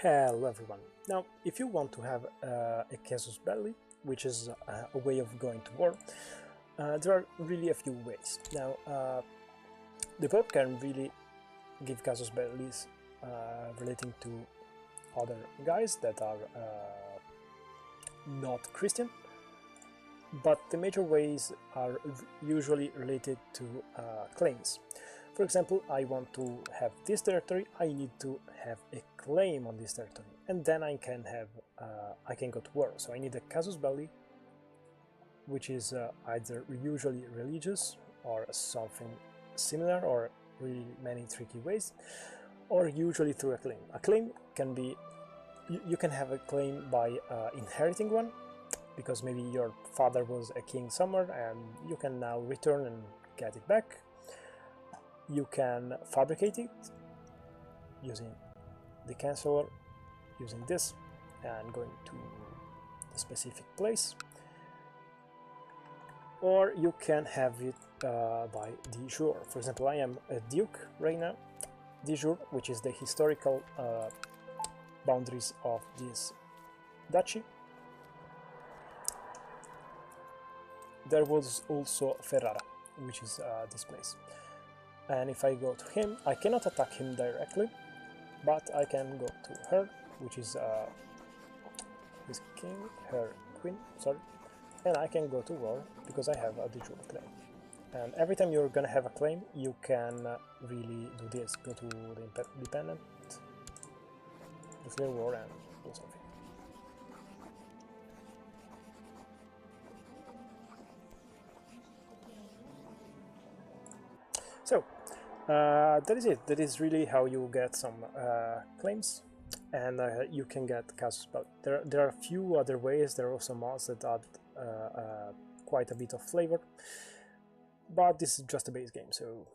Hello everyone. Now, if you want to have a Casus Belli, which is a way of going to war, there are really a few ways. Now, the Pope can really give Casus Bellis relating to other guys that are not Christian, but the major ways are usually related to claims. For example, I want to have this territory, I need to have a claim on this territory, and then I can go to war. So I need a Casus Belli, which is either usually religious or something similar, or really many tricky ways, or usually through a claim. A claim can be, you can have a claim by inheriting one, because maybe your father was a king somewhere and you can now return and get it back. You can fabricate it using the canceller, using this and going to the specific place, or you can have it by de jure. For example, I am a duke right now. De jure, which is the historical boundaries of this duchy. There was also Ferrara, which is this place. And if I go to him, I cannot attack him directly, but I can go to her, which is his king, her queen, sorry, and I can go to war because I have a de jure claim. And every time you're gonna have a claim, you can really do this. Go to the independent, declare war, and do something. So that is it. That is really how you get some claims, and you can get Casus Belli. There are a few other ways. There are also mods that add quite a bit of flavor, but this is just a base game, so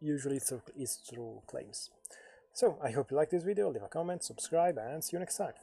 usually it's through claims. So I hope you like this video. Leave a comment, subscribe, and see you next time.